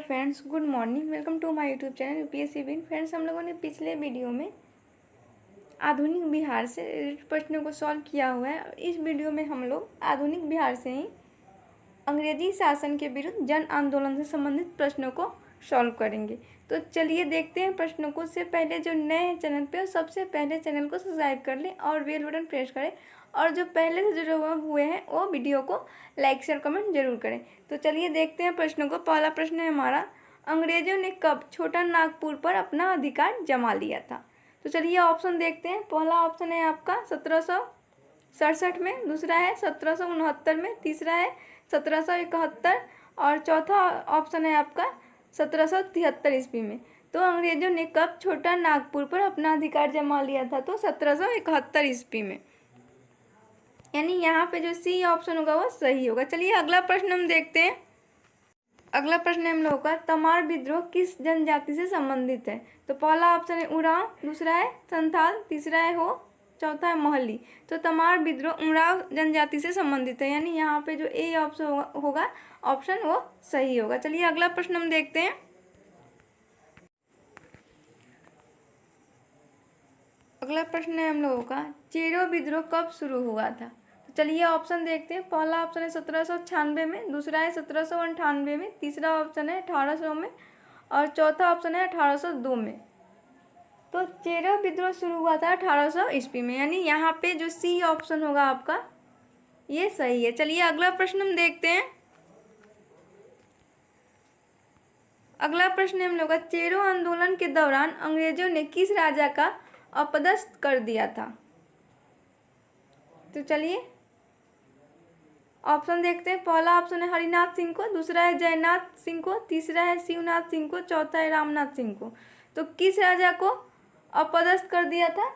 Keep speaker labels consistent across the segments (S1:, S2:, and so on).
S1: Friends, good morning. Welcome to my YouTube channel UPSC win. Friends, हम लोगों ने पिछले वीडियो में आधुनिक बिहार से प्रश्नों को सॉल्व किया हुआ है। इस वीडियो में हम लोग आधुनिक बिहार से ही अंग्रेजी शासन के विरुद्ध जन आंदोलन से संबंधित प्रश्नों को सॉल्व करेंगे। तो चलिए देखते हैं प्रश्नों को। उससे पहले जो नए हैं चैनल पे, सबसे पहले चैनल को सब्सक्राइब कर लें और बेल बटन प्रेस करें, और जो पहले से जुड़े हुए हैं वो वीडियो को लाइक शेयर कमेंट जरूर करें। तो चलिए देखते हैं प्रश्नों को। पहला प्रश्न है हमारा, अंग्रेजों ने कब छोटा नागपुर पर अपना अधिकार जमा लिया था? तो चलिए ऑप्शन देखते हैं। पहला ऑप्शन है आपका 1767 में, दूसरा है 1769 में, तीसरा है 1771 और चौथा ऑप्शन है आपका 1773 ईस्वी में। तो अंग्रेजों ने कब छोटा नागपुर पर अपना अधिकार जमा लिया था? तो 1771 ईस्वी में, यानी यहाँ पे जो सी ऑप्शन होगा वो सही होगा। चलिए अगला प्रश्न हम देखते हैं। अगला प्रश्न है हम लोगों का, तमार विद्रोह किस जनजाति से संबंधित है? तो पहला ऑप्शन है उरांव, दूसरा है संथाल, तीसरा है हो, चौथा है महली। तो तमार विद्रोह उरांव जनजाति से संबंधित है, यानी यहाँ पे जो ए ऑप्शन होगा ऑप्शन वो सही होगा। चलिए अगला प्रश्न हम देखते हैं। अगला प्रश्न है हम लोगों का, चेरो विद्रोह कब शुरू हुआ था? तो चलिए ऑप्शन देखते हैं। पहला ऑप्शन है 1796 में, दूसरा है 1798 में, तीसरा ऑप्शन है 1800 में और चौथा ऑप्शन है 1802 में। तो चेरो विद्रोह शुरू हुआ था 1800 ईस्वी में, यानी यहाँ पे जो सी ऑप्शन होगा आपका ये सही है। चलिए अगला प्रश्न हम देखते हैं। अगला प्रश्न है हम लोग का, चेरो आंदोलन के दौरान अंग्रेजों ने किस राजा का अपदस्थ कर दिया था? तो चलिए ऑप्शन देखते हैं। पहला ऑप्शन है हरिनाथ सिंह को, दूसरा है जयनाथ सिंह को, तीसरा है शिवनाथ सिंह को, चौथा है रामनाथ सिंह को। तो किस राजा को अपदस्थ कर दिया था?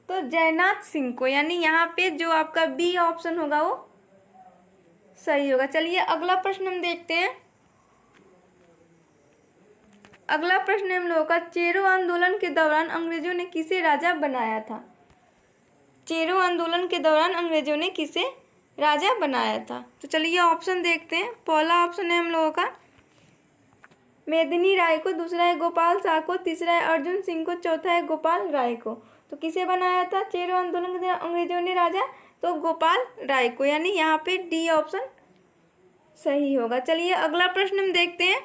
S1: तो जयनाथ सिंह को, यानी यहाँ पे जो आपका बी ऑप्शन होगा वो सही होगा। चलिए अगला प्रश्न हम देखते हैं। अगला प्रश्न हम लोगों का, चेरो आंदोलन के दौरान अंग्रेजों ने किसे राजा बनाया था? चेरो आंदोलन के दौरान अंग्रेजों ने किसे राजा बनाया था? तो चलिए ऑप्शन देखते हैं। पहला ऑप्शन है हम लोगों का मेदिनी राय को, दूसरा है गोपाल शाह को, तीसरा है अर्जुन सिंह को, चौथा है गोपाल राय को। तो किसे बनाया था चेरो आंदोलन के दौरान अंग्रेजों ने राजा? तो गोपाल राय को, यानी यहाँ पे डी ऑप्शन सही होगा। चलिए अगला प्रश्न हम देखते हैं।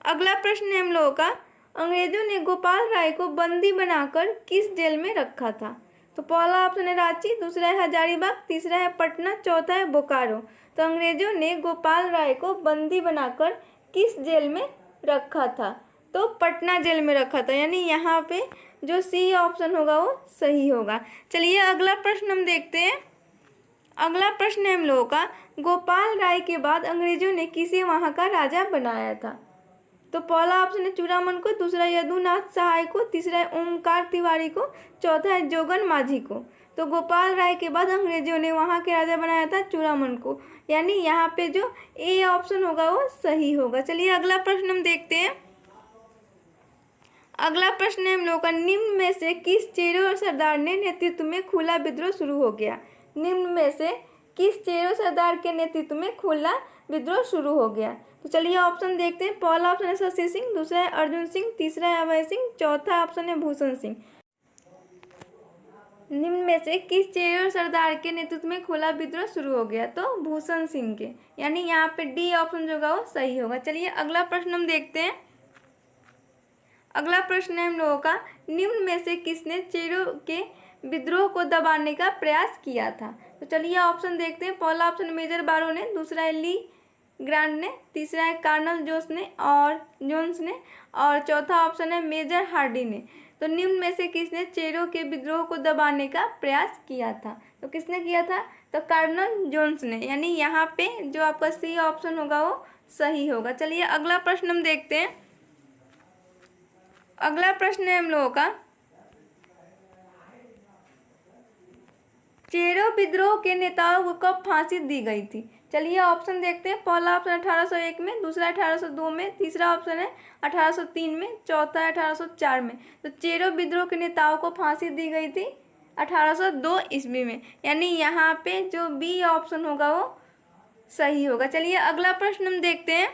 S1: अगला प्रश्न है हम लोगों का, अंग्रेजों ने गोपाल राय को बंदी बनाकर किस जेल में रखा था? तो पहला ऑप्शन है रांची, दूसरा है हजारीबाग, तीसरा है पटना, चौथा है बोकारो। तो अंग्रेजों ने गोपाल राय को बंदी बनाकर किस जेल में रखा था? तो पटना जेल में रखा था, यानी यहाँ पे जो सी ऑप्शन होगा वो सही होगा। चलिए अगला प्रश्न हम देखते हैं। अगला प्रश्न है हम लोगों का, गोपाल राय के बाद अंग्रेजों ने किसे वहाँ का राजा बनाया था? तो पहला ऑप्शन है चूड़ामन को, दूसरा है यदुनाथ सहाय को, तीसरा है ओमकार तिवारी को, चौथा है जोगन माझी को। तो गोपाल राय के बाद अंग्रेजों ने वहाँ के राजा बनाया था चूड़ामन को, यानी यहाँ पे जो ए ऑप्शन होगा वो सही होगा। चलिए अगला प्रश्न हम देखते हैं। अगला प्रश्न है हम लोगों का, निम्न में से किस चेरो सरदार ने नेतृत्व में खुला विद्रोह शुरू हो गया? निम्न में से किस चेरो सरदार के नेतृत्व में खुला विद्रोह शुरू हो गया? तो चलिए ऑप्शन देखते हैं। पहला ऑप्शन है शशि सिंह, दूसरा है अर्जुन सिंह, तीसरा है अभय सिंह, चौथा ऑप्शन है भूषण सिंह। निम्न में से किस चेरो सरदार के नेतृत्व में खुला विद्रोह शुरू हो गया? तो भूषण सिंह के, यानी यहाँ पे डी ऑप्शन जो होगा वो सही होगा। चलिए अगला प्रश्न हम देखते हैं। अगला प्रश्न है हम लोगों का, निम्न में से किसने चेरो के विद्रोह को दबाने का प्रयास किया था? तो चलिए ऑप्शन देखते हैं। पहला ऑप्शन मेजर बारो ने, दूसरा है ली ग्रांड ने, तीसरा है कर्नल जोन्स ने और चौथा ऑप्शन है मेजर हार्डी ने। तो निम्न में से किसने चेरो के विद्रोह को दबाने का प्रयास किया था? तो किसने किया था? तो कर्नल जोन्स ने, यानी यहाँ पे जो आपका सी ऑप्शन होगा वो सही होगा। चलिए अगला प्रश्न हम देखते हैं। अगला प्रश्न है हम लोगों का, चेरो विद्रोह के नेताओं को कब फांसी दी गई थी? चलिए ऑप्शन देखते हैं। पहला ऑप्शन 1801 में, दूसरा 1802 में, तीसरा ऑप्शन है 1803 में, चौथा है 1804 में। तो चेरो विद्रोह के नेताओं को फांसी दी गई थी 1802 ईस्वी में, यानी यहाँ पे जो बी ऑप्शन होगा वो सही होगा। चलिए अगला प्रश्न हम देखते हैं।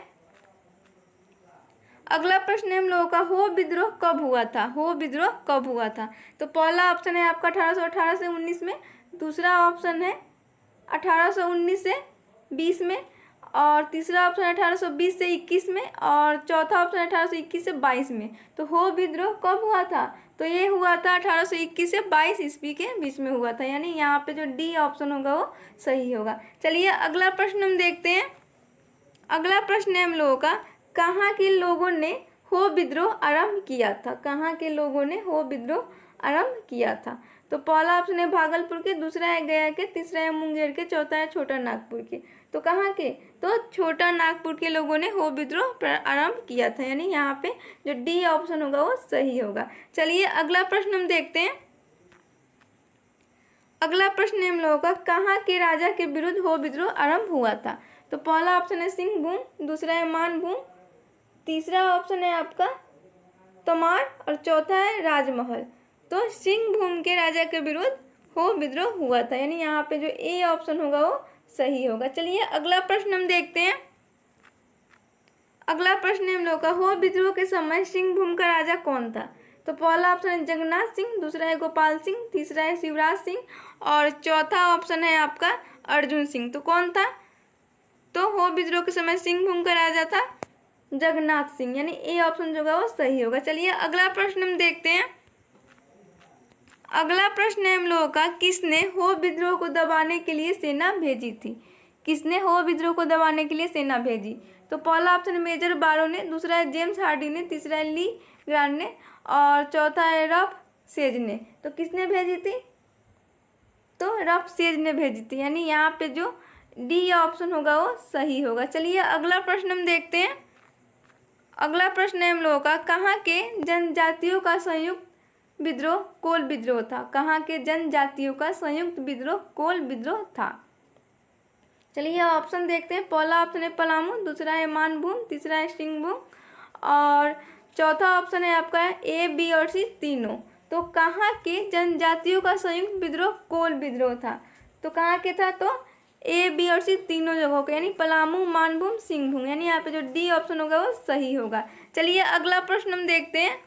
S1: अगला प्रश्न हम लोगों का हो विद्रोह कब हुआ था? हो विद्रोह कब हुआ था? तो पहला ऑप्शन है आपका 1818 से 19 में, दूसरा ऑप्शन है 1819 से 20 में, और तीसरा ऑप्शन 1820 से 21 में, और चौथा ऑप्शन 1821 से 22 में। तो हो विद्रोह कब हुआ था? तो ये हुआ था 1821 से 22 ईस्वी के बीच में हुआ था, यानी यहाँ पे जो डी ऑप्शन होगा वो सही होगा। चलिए अगला प्रश्न हम देखते हैं। अगला प्रश्न है हम लोगों का, कहाँ के लोगों ने हो विद्रोह आरंभ किया था? कहाँ के लोगों ने हो विद्रोह आरंभ किया था? तो पहला ऑप्शन है भागलपुर के, दूसरा है गया के, तीसरा है मुंगेर के, चौथा है छोटा नागपुर के। तो कहाँ के? तो छोटा नागपुर के लोगों ने हो विद्रोह आरंभ किया था, यानी यहाँ पे जो डी ऑप्शन होगा वो सही होगा। चलिए अगला प्रश्न हम देखते हैं। अगला प्रश्न हम लोगों का, कहाँ के राजा के विरुद्ध हो विद्रोह आरंभ हुआ था? तो पहला ऑप्शन है सिंहभूम, दूसरा है मानभूम, तीसरा ऑप्शन है आपका तोमार, और चौथा है राजमहल। तो सिंहभूम के राजा के विरुद्ध हो विद्रोह हुआ था, यानी यहाँ पे जो ए ऑप्शन होगा वो सही होगा। चलिए अगला प्रश्न हम देखते हैं। अगला प्रश्न हम लोग का, हो विद्रोह के समय सिंहभूम का राजा कौन था? तो पहला ऑप्शन है जगन्नाथ सिंह, दूसरा है गोपाल सिंह, तीसरा है शिवराज सिंह, और चौथा ऑप्शन है आपका अर्जुन सिंह। तो कौन था? तो हो विद्रोह के समय सिंहभूम का राजा था जगन्नाथ सिंह, यानी ए ऑप्शन जो होगा वो सही होगा। चलिए अगला प्रश्न हम देखते हैं। अगला प्रश्न है हम लोगों का, किसने हो विद्रोह को दबाने के लिए सेना भेजी थी? किसने हो विद्रोह को दबाने के लिए सेना भेजी? तो पहला ऑप्शन है मेजर बारो ने, दूसरा है जेम्स हार्डी ने, तीसरा है ली ग्रांड ने, और चौथा है रफ सेज ने। तो किसने भेजी थी? तो रफ सेज ने भेजी थी, यानी यहाँ पे जो डी ऑप्शन होगा वो सही होगा। चलिए अगला प्रश्न हम देखते हैं। अगला प्रश्न है हम लोगों का, कहाँ के जनजातियों का संयुक्त विद्रोह कोल विद्रोह था? कहाँ के जनजातियों का संयुक्त विद्रोह कोल विद्रोह था? चलिए ऑप्शन देखते हैं। पहला ऑप्शन है पलामू, दूसरा है मानभूम, तीसरा है सिंहभूम, और चौथा ऑप्शन है आपका ए, बी और सी तीनों। तो कहाँ के जनजातियों का संयुक्त विद्रोह कोल विद्रोह था? तो कहाँ के था? तो ए, बी और सी तीनों जगहों के, यानी पलामू, मानभूम, सिंहभूम, यानी यहाँ पे जो डी ऑप्शन होगा वो सही होगा। चलिए अगला प्रश्न हम देखते हैं।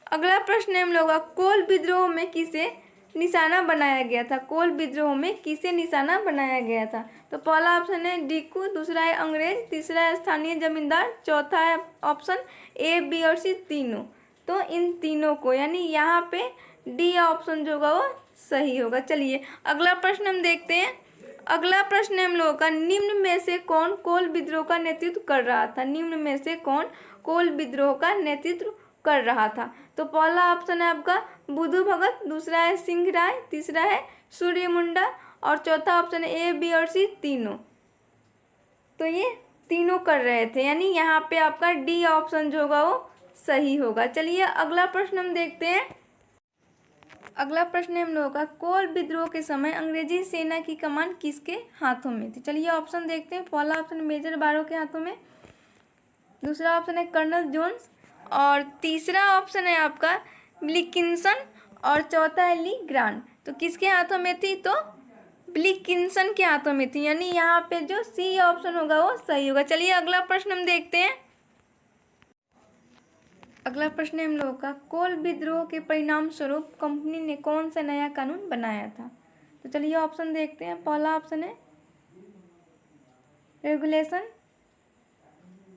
S1: अगला प्रश्न है हम लोग का, कोल विद्रोह में किसे निशाना बनाया गया था? कोल विद्रोह में किसे निशाना बनाया गया था? तो पहला ऑप्शन है डीकू, दूसरा है अंग्रेज, तीसरा है स्थानीय जमींदार, चौथा है ऑप्शन ए, बी और सी तीनों। तो इन तीनों को, यानी यहाँ पे डी ऑप्शन जो होगा वो सही होगा। चलिए अगला प्रश्न हम देखते हैं। अगला प्रश्न है हम लोगों का, निम्न में से कौन कोल विद्रोह का नेतृत्व कर रहा था? निम्न में से कौन कोल विद्रोह का नेतृत्व कर रहा था? तो पहला ऑप्शन है आपका बुद्धू भगत, दूसरा है सिंह राय, तीसरा है सूर्यमुंडा, और चौथा ऑप्शन है ए, बी और सी तीनों। तो ये तीनों कर रहे थे, यानी यहाँ पे आपका डी ऑप्शन जो होगा वो सही होगा। चलिए अगला प्रश्न हम देखते हैं। अगला प्रश्न है हम लोगों का, कोल विद्रोह के समय अंग्रेजी सेना की कमान किसके हाथों में थी? चलिए ऑप्शन देखते हैं। पहला ऑप्शन मेजर बारो के हाथों में, दूसरा ऑप्शन है कर्नल जोन्स, और तीसरा ऑप्शन है आपका विल्किंसन, और चौथा है ली ग्रांड। तो किसके हाथों में थी? तो विल्किंसन के हाथों में थी, यानी यहाँ पे जो सी ऑप्शन होगा वो सही होगा। चलिए अगला प्रश्न हम देखते हैं। अगला प्रश्न है हम लोगों का, कोल विद्रोह के परिणाम स्वरूप कंपनी ने कौन सा नया कानून बनाया था? तो चलिए ऑप्शन देखते हैं। पहला ऑप्शन है रेगुलेशन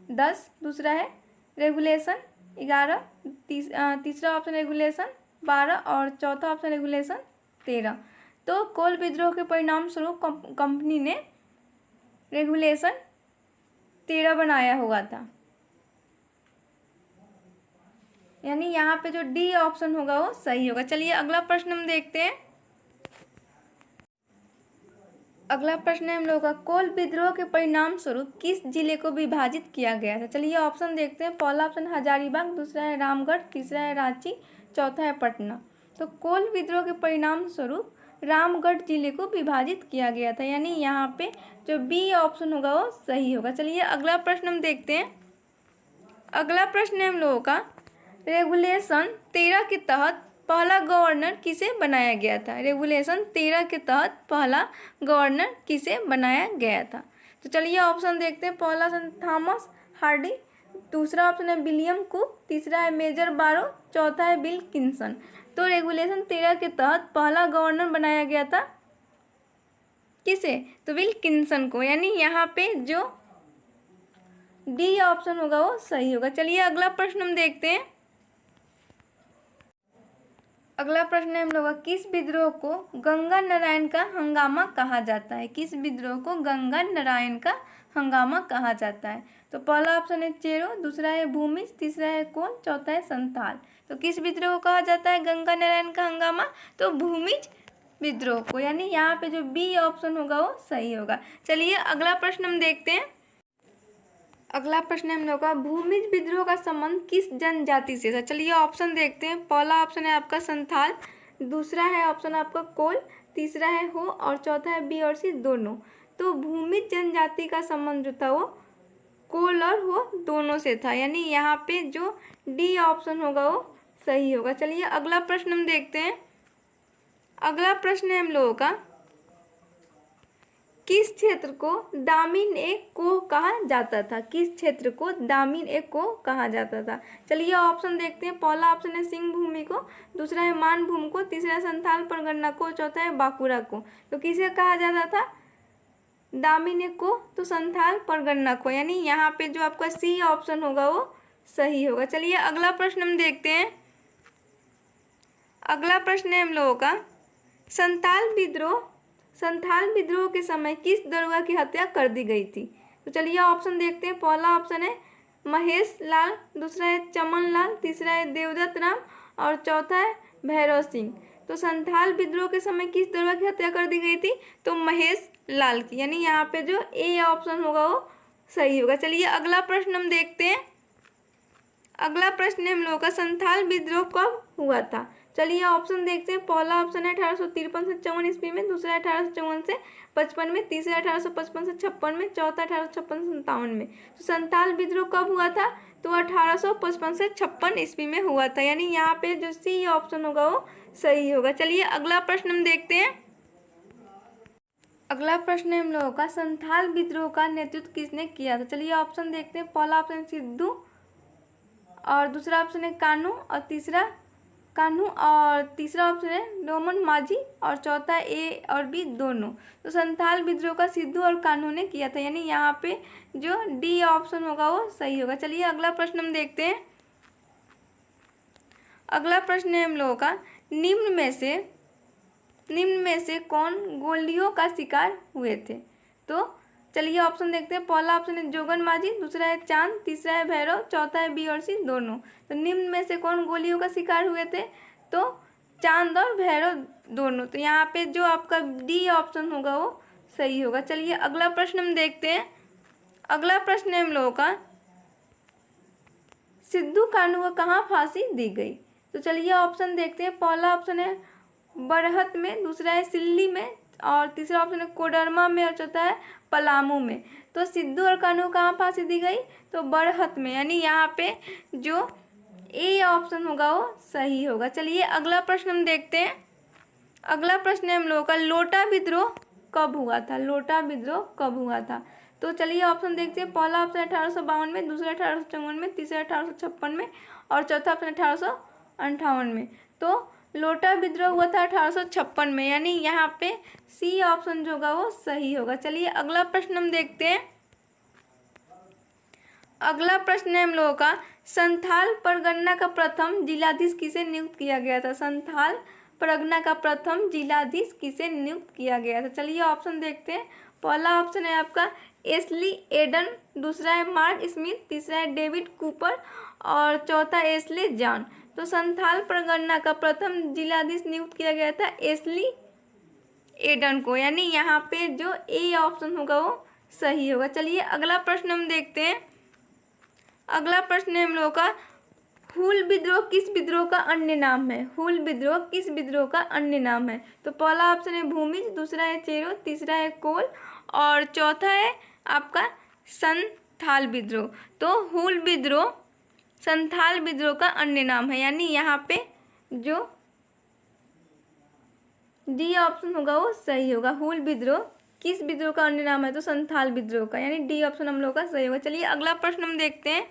S1: 10, दूसरा है रेगुलेशन 11, तीसरा ऑप्शन रेगुलेशन 12, और चौथा ऑप्शन रेगुलेशन 13। तो कोल विद्रोह के परिणाम स्वरूप कंपनी ने रेगुलेशन 13 बनाया हुआ था, यानी यहाँ पे जो डी ऑप्शन होगा वो सही होगा। चलिए अगला प्रश्न हम देखते हैं। अगला प्रश्न है हम लोगों का, कोल विद्रोह के परिणाम स्वरूप किस जिले को विभाजित किया गया था? चलिए ऑप्शन देखते हैं। पहला ऑप्शन हजारीबाग, दूसरा है रामगढ़, तीसरा है रांची, चौथा है पटना। तो कोल विद्रोह के परिणाम स्वरूप रामगढ़ जिले को विभाजित किया गया था, यानी यहाँ पे जो बी ऑप्शन होगा वो सही होगा। चलिए अगला प्रश्न हम देखते हैं। अगला प्रश्न है हम लोगों का, रेगुलेशन 13 के तहत पहला गवर्नर किसे बनाया गया था? रेगुलेशन 13 के तहत पहला गवर्नर किसे बनाया गया था? तो चलिए ऑप्शन देखते हैं। पहला ऑप्शन थॉमस हार्डी, दूसरा ऑप्शन है विलियम कुक, तीसरा है मेजर बारो, चौथा है विल्किंसन। तो रेगुलेशन 13 के तहत पहला गवर्नर बनाया गया था किसे? तो विल्किंसन को, यानी यहाँ पे जो डी ऑप्शन होगा वो सही होगा। चलिए अगला प्रश्न हम देखते हैं। अगला प्रश्न हम लोग, किस विद्रोह को गंगा नारायण का हंगामा कहा जाता है? किस विद्रोह को गंगा नारायण का हंगामा कहा जाता है? तो पहला ऑप्शन है चेरो, दूसरा है भूमिज, तीसरा है कोल, चौथा है संथाल। तो किस विद्रोह को कहा जाता है गंगा नारायण का हंगामा? तो भूमिज विद्रोह को, यानी यहाँ पे जो बी ऑप्शन होगा वो सही होगा। चलिए अगला प्रश्न हम देखते हैं। अगला प्रश्न हम लोग का, भूमिज विद्रोह का संबंध किस जनजाति से था? चलिए ऑप्शन देखते हैं। पहला ऑप्शन है आपका संथाल, दूसरा है ऑप्शन आपका कोल, तीसरा है हो और चौथा है बी और सी दोनों। तो भूमिज जनजाति का संबंध जो था वो कोल और हो दोनों से था, यानी यहाँ पे जो डी ऑप्शन होगा वो सही होगा। चलिए अगला प्रश्न हम देखते हैं। अगला प्रश्न है हम लोगों का, किस क्षेत्र को दामिन ए कोह कहा जाता था? किस क्षेत्र को दामिन ए कोह कहा जाता था? चलिए ऑप्शन देखते हैं। पहला ऑप्शन है सिंह भूमि को, दूसरा है मान भूमि को, तीसरा है संथाल परगना को, चौथा है बांकुरा को। तो किसे कहा जाता था दामिन ए कोह? तो संथाल परगना को, यानी यहाँ पे जो आपका सी ऑप्शन होगा वो सही होगा। चलिए अगला प्रश्न हम देखते हैं। अगला प्रश्न है हम लोगों का, संथाल विद्रोह के समय किस दरोगा की हत्या कर दी गई थी? तो चलिए ऑप्शन देखते हैं। पहला ऑप्शन है महेश लाल, दूसरा है चमन लाल, तीसरा है देवदत्त राम और चौथा है भैरव सिंह। तो संथाल विद्रोह के समय किस दरोगा की हत्या कर दी गई थी? तो महेश लाल की, यानी यहाँ पे जो ए ऑप्शन होगा वो सही होगा। चलिए अगला प्रश्न हम देखते हैं। अगला प्रश्न हम लोगों का, संथाल विद्रोह कब हुआ था? चलिए ऑप्शन देखते हैं। पहला ऑप्शन है 1853 से 54 ईस्वी में, दूसरा 1854 से 55 में, तीसरा 1855 से 56 में, चौथा 1856 से 57 में। तो संथाल विद्रोह कब हुआ था? तो 1855 से 56 ईस्वी में हुआ था, यानी यहाँ पे जो सी ऑप्शन होगा वो सही होगा। चलिए अगला प्रश्न हम देखते हैं। अगला प्रश्न है हम लोगों का, संथाल विद्रोह का नेतृत्व किसने किया था? चलिए ऑप्शन देखते हैं। पहला ऑप्शन सिद्धू और दूसरा ऑप्शन है कान्हू और तीसरा ऑप्शन है डोमन माझी और चौथा ए और बी दोनों। तो संथाल विद्रोह का सिद्धू और कान्हू ने किया था, यानी यहाँ पे जो डी ऑप्शन होगा वो सही होगा। चलिए अगला प्रश्न हम देखते हैं। अगला प्रश्न है हम लोगों का, निम्न में से कौन गोलियों का शिकार हुए थे? तो चलिए ऑप्शन देखते हैं। पहला ऑप्शन है जोगन माझी, दूसरा है चांद, तीसरा है भैरव, चौथा है बी और सी दोनों। तो निम्न में से कौन गोलियों का शिकार हुए थे? तो चांद और भैरव दोनों। तो यहाँ पे जो आपका डी ऑप्शन होगा वो सही होगा। चलिए अगला प्रश्न हम देखते हैं। अगला प्रश्न है हम लोगों का, सिद्धू कान्हू को कहाँ फांसी दी गई? तो चलिए ऑप्शन देखते हैं। पहला ऑप्शन है बरहत में, दूसरा है सिल्ली में और तीसरा ऑप्शन है कोडरमा में और चौथा है पलामू में। तो सिद्धू और कान्हू कहाँ फांसी दी गई? तो बरहत में, यानी यहाँ पे जो ए ऑप्शन होगा वो सही होगा। चलिए अगला प्रश्न हम देखते हैं। अगला प्रश्न है हम लोगों का, लोटा विद्रोह कब हुआ था? लोटा विद्रोह कब हुआ था? तो चलिए ऑप्शन देखते हैं। पहला ऑप्शन 1852 में, दूसरा 1854 में, तीसरा 1856 में और चौथा ऑप्शन 1858 में। तो लोटा विद्रोह हुआ था 1856 में, यानी यहाँ पे सी ऑप्शन जो होगा वो सही होगा। चलिए अगला प्रश्न हम देखते हैं। अगला प्रश्न है हम लोगों का, संथाल परगना का प्रथम जिलाधीश किसे नियुक्त किया गया था? संथाल परगना का प्रथम जिलाधीश किसे नियुक्त किया गया था? चलिए ऑप्शन देखते हैं। पहला ऑप्शन है आपका एस्ली एडन, दूसरा है मार्क स्मिथ, तीसरा है डेविड कूपर और चौथा एस्ले जॉन। तो संथाल परगना का प्रथम जिलाधीश नियुक्त किया गया था एस्ली एडन को, यानी यहाँ पे जो ए ऑप्शन होगा वो सही होगा। चलिए अगला प्रश्न हम देखते हैं। अगला प्रश्न है हम लोगों का, हुल विद्रोह किस विद्रोह का अन्य नाम है? हुल विद्रोह किस विद्रोह का अन्य नाम है? तो पहला ऑप्शन है भूमिज, दूसरा है चेरो, तीसरा है कोल और चौथा है आपका संथाल विद्रोह। तो हुल विद्रोह संथाल विद्रोह का अन्य नाम है, यानी यहाँ पे जो डी ऑप्शन होगा वो सही होगा। हुल विद्रोह किस विद्रोह का अन्य नाम है? तो संथाल विद्रोह का, यानी डी ऑप्शन हम लोग का सही होगा। चलिए अगला प्रश्न हम देखते हैं।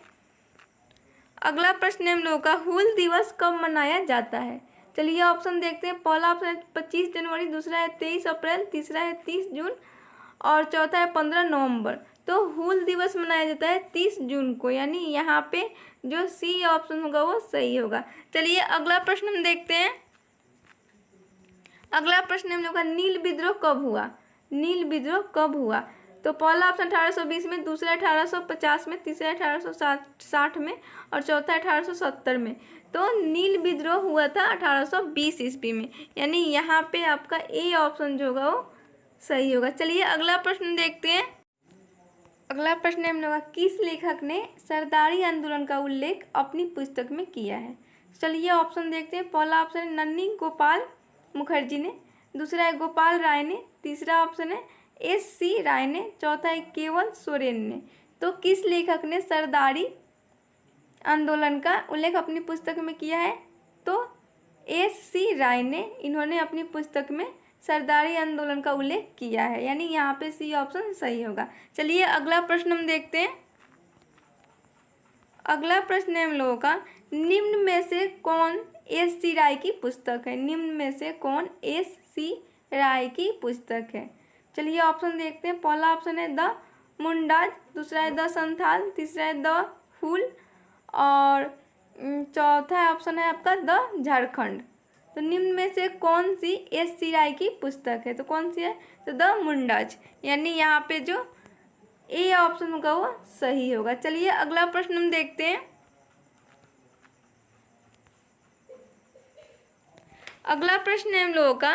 S1: अगला प्रश्न हम लोग का हूल दिवस कब मनाया जाता है? चलिए ऑप्शन देखते हैं। पहला ऑप्शन है 25 जनवरी, दूसरा है 23 अप्रैल, तीसरा है 30 जून और चौथा है 15 नवंबर। तो हूल दिवस मनाया जाता है 30 जून को, यानी यहाँ पे जो सी ऑप्शन होगा वो सही होगा। चलिए अगला प्रश्न हम देखते हैं। अगला प्रश्न हम लोग का नील विद्रोह कब हुआ? नील विद्रोह कब हुआ? तो पहला ऑप्शन 1820 में, दूसरा 1850 में, तीसरा 1860 में और चौथा 1870 में। तो नील विद्रोह हुआ था 1820 ईस्वी में, यानी यहाँ पे आपका ए ऑप्शन जो होगा वो सही होगा। चलिए अगला प्रश्न देखते हैं। अगला प्रश्न हम लोग का किस लेखक ने सरदारी आंदोलन का उल्लेख अपनी पुस्तक में किया है? चलिए ऑप्शन देखते हैं। पहला ऑप्शन है नन्नी गोपाल मुखर्जी ने, दूसरा है गोपाल राय ने, तीसरा ऑप्शन है एस.सी. राय ने, चौथा है केवल सोरेन ने। तो किस लेखक ने सरदारी आंदोलन का उल्लेख अपनी पुस्तक में किया है? तो एस.सी. राय ने, इन्होंने अपनी पुस्तक में सरदारी आंदोलन का उल्लेख किया है, यानी यहाँ पे सी ऑप्शन सही होगा। चलिए अगला प्रश्न हम देखते हैं। अगला प्रश्न है हम लोगों का निम्न में से कौन एस.सी. राय की पुस्तक है? निम्न में से कौन एस.सी. राय की पुस्तक है? चलिए ऑप्शन देखते हैं। पहला ऑप्शन है द मुंडाज, दूसरा है द संथाल, तीसरा है द हूल और चौथा ऑप्शन है आपका द झारखंड। तो निम्न में से कौन सी एस.सी. राय की पुस्तक है? तो कौन सी है? तो द मुंडाज, यानी यहाँ पे जो ए ऑप्शन होगा वो सही होगा। चलिए अगला प्रश्न हम देखते हैं। अगला प्रश्न है हम लोगों का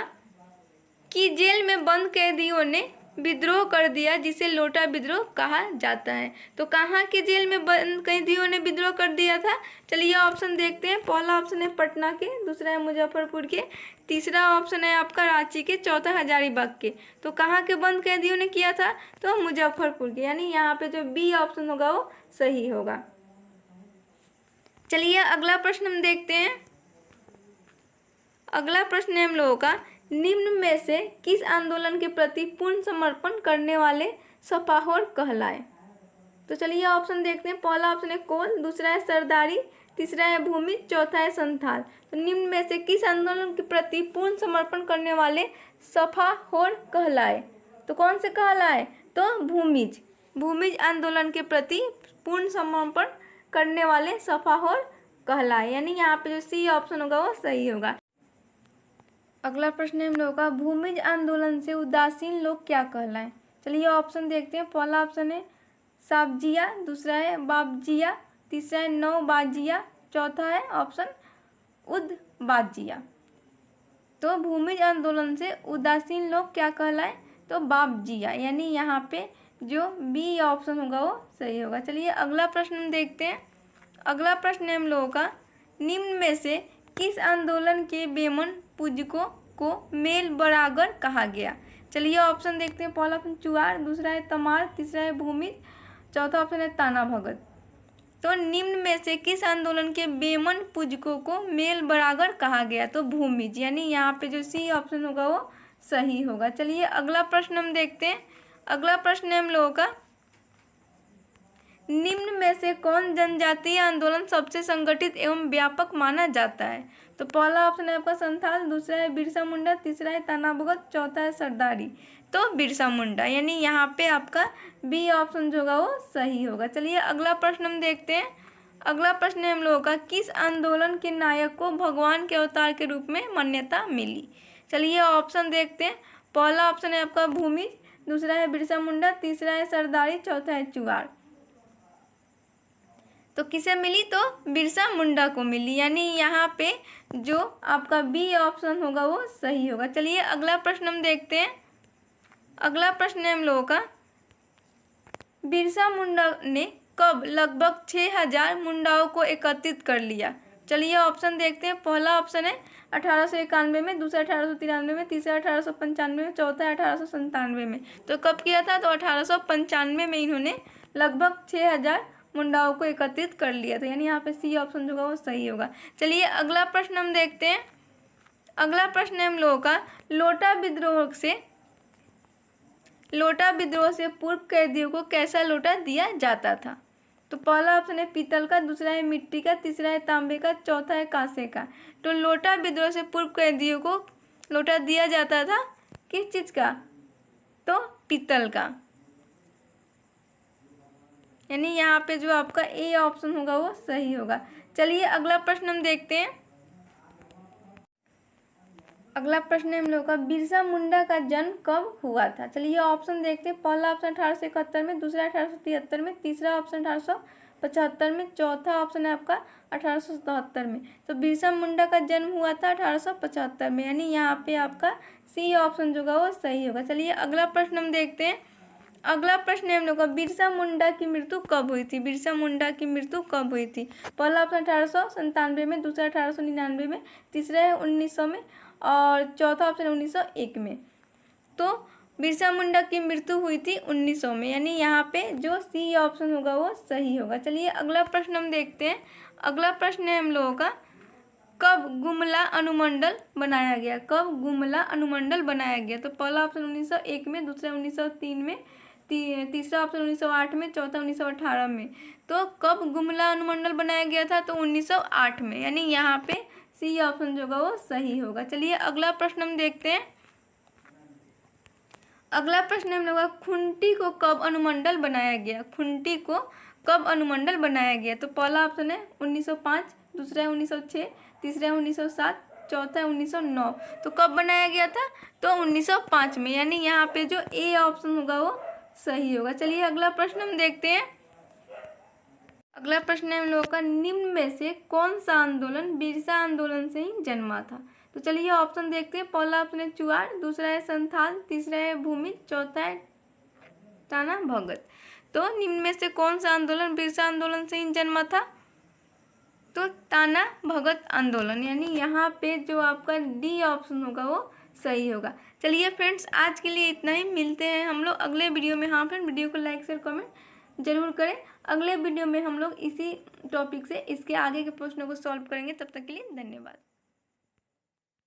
S1: कि जेल में बंद कैदियों ने विद्रोह कर दिया जिसे लोटा विद्रोह कहा जाता है। तो कहाँ के जेल में बंद कैदियों ने विद्रोह कर दिया था? चलिए ऑप्शन देखते हैं। पहला ऑप्शन है पटना के, दूसरा है मुजफ्फरपुर के, तीसरा ऑप्शन है आपका रांची के, चौथा हजारीबाग के। तो कहाँ के बंद कैदियों ने किया था? तो मुजफ्फरपुर के, यानी यहाँ पे जो बी ऑप्शन होगा वो सही होगा। चलिए अगला प्रश्न हम देखते हैं। अगला प्रश्न है हम लोगों का निम्न में से किस आंदोलन के प्रति पूर्ण समर्पण करने वाले सपाहोर कहलाए? तो चलिए ऑप्शन देखते हैं। पहला ऑप्शन है कोल, दूसरा है सरदारी, तीसरा है भूमि, चौथा है संथाल। तो निम्न में से किस आंदोलन के प्रति पूर्ण समर्पण करने वाले सपाहोर कहलाए? तो कौन से कहलाए? तो भूमिज। भूमिज आंदोलन के प्रति पूर्ण समर्पण करने वाले सपाहोर कहलाए, यानी यहाँ पे जो सी ऑप्शन होगा वो सही होगा। अगला प्रश्न है हम लोगों का भूमिज आंदोलन से उदासीन लोग क्या कहलाएं? चलिए ऑप्शन देखते हैं। पहला ऑप्शन है साबजिया, दूसरा है बाबजिया, तीसरा है नौबाजिया, चौथा है ऑप्शन उदबाजिया। तो भूमिज आंदोलन से उदासीन लोग क्या कहलाएं? तो बाबजिया, यानी यहाँ पे जो बी ऑप्शन होगा वो सही होगा। चलिए अगला प्रश्न हम देखते हैं। अगला प्रश्न है हम लोगों का निम्न में से किस आंदोलन के बेमन पूजकों को मेल बरागर कहा गया? चलिए ऑप्शन देखते हैं। पहला ऑप्शन चुआर, दूसरा है तमार, तीसरा है भूमिज, चौथा ऑप्शन है ताना भगत। तो निम्न में से किस आंदोलन के बेमन पूजकों को मेल बरागर कहा गया? तो भूमिज, यानी यहाँ पे जो सी ऑप्शन होगा वो सही होगा। चलिए अगला प्रश्न हम देखते हैं। अगला प्रश्न है हम लोगों का निम्न में से कौन जनजातीय आंदोलन सबसे संगठित एवं व्यापक माना जाता है? तो पहला ऑप्शन है आपका संथाल, दूसरा है बिरसा मुंडा, तीसरा है ताना भगत, चौथा है सरदारी। तो बिरसा मुंडा, यानी यहाँ पे आपका बी ऑप्शन जो होगा वो सही होगा। चलिए अगला प्रश्न हम देखते हैं। अगला प्रश्न है हम लोगों का किस आंदोलन के नायक को भगवान के अवतार के रूप में मान्यता मिली? चलिए ऑप्शन देखते हैं। पहला ऑप्शन है आपका भूमि, दूसरा है बिरसा मुंडा, तीसरा है सरदारी, चौथा है चुआर। तो किसे मिली? तो बिरसा मुंडा को मिली, यानी यहाँ पे जो आपका बी ऑप्शन होगा वो सही होगा। चलिए अगला प्रश्न हम देखते हैं। अगला प्रश्न है हम लोगों का बिरसा मुंडा ने कब लगभग 6000 मुंडाओं को एकत्रित कर लिया? चलिए ऑप्शन देखते हैं। पहला ऑप्शन है 1891 में, दूसरा 1893 में, तीसरा 1895 में, चौथा 1897 में। तो कब किया था? तो 1895 में इन्होंने लगभग 6000 मुंडाओं को एकत्रित कर लिया था, यानी यहाँ पे सी ऑप्शन जो होगा वो सही होगा। चलिए अगला प्रश्न हम देखते हैं। अगला प्रश्न है हम लोगों का लोटा विद्रोह से लोटा विद्रोह से पूर्व कैदियों को कैसा लोटा दिया जाता था? तो पहला ऑप्शन है पीतल का, दूसरा है मिट्टी का, तीसरा है तांबे का, चौथा है कांसे का। तो लोटा विद्रोह से पूर्व कैदियों को लोटा दिया जाता था किस चीज़ का? तो पीतल का। यानी यहाँ पे जो आपका ए ऑप्शन होगा वो सही होगा। चलिए अगला प्रश्न हम देखते हैं। अगला प्रश्न है हम लोग का, बिरसा मुंडा का जन्म कब हुआ था? चलिए ऑप्शन देखते हैं। पहला ऑप्शन 1871 में, दूसरा 1873 में, तीसरा ऑप्शन 1875 में, चौथा ऑप्शन है आपका 1877 में। तो बिरसा मुंडा का जन्म हुआ था 1875 में, यानी यहाँ पे आपका सी ऑप्शन जो होगा वो सही होगा। चलिए अगला प्रश्न हम देखते हैं। अगला प्रश्न है हम लोग का, बिरसा मुंडा की मृत्यु कब हुई थी? बिरसा मुंडा की मृत्यु कब हुई थी? पहला ऑप्शन 1897 में, दूसरा 1899 में, तीसरा है 1900 में और चौथा ऑप्शन 1901 में। तो बिरसा मुंडा की मृत्यु हुई थी 1900 में, यानी यहाँ पे जो सी ऑप्शन होगा वो सही होगा। चलिए अगला प्रश्न हम देखते हैं। अगला प्रश्न है हम लोगों का, कब गुमला अनुमंडल बनाया गया? कब गुमला अनुमंडल बनाया गया? तो पहला ऑप्शन 1901 में, दूसरा 1903 में, तीसरा ऑप्शन 1908 में, चौथा 1918 में। तो कब गुमला अनुमंडल बनाया गया था? तो 1908 में, यानी यहाँ पे सी ऑप्शन जो होगा वो सही होगा। चलिए अगला प्रश्न हम देखते हैं। अगला प्रश्न हम लोग का, खुंटी को कब अनुमंडल बनाया गया? खुंटी को कब अनुमंडल बनाया गया? तो पहला ऑप्शन है 1905, दूसरा है 1906, तीसरा है 1907, चौथा है 1909। तो कब बनाया गया था? तो 1905 में, यानी यहाँ पे जो ए ऑप्शन होगा वो सही होगा। चलिए अगला प्रश्न हम देखते हैं। अगला प्रश्न है हम लोगों का, निम्न में से कौन सा आंदोलन बिरसा आंदोलन से ही जन्मा था? तो चलिए ऑप्शन देखते हैं। पहला ऑप्शन है चुआड़, दूसरा है संथाल, तीसरा है भूमि, चौथा है टाना भगत। तो निम्न में से कौन सा आंदोलन बिरसा आंदोलन से ही जन्मा था? तो टाना भगत आंदोलन, यानी यहाँ पे जो आपका डी ऑप्शन होगा वो सही होगा। चलिए फ्रेंड्स, आज के लिए इतना ही। मिलते हैं हम लोग अगले वीडियो में। हाँ फ्रेंड, वीडियो को लाइक शेयर कमेंट जरूर करें। अगले वीडियो में हम लोग इसी टॉपिक से इसके आगे के प्रश्नों को सॉल्व करेंगे। तब तक के लिए धन्यवाद।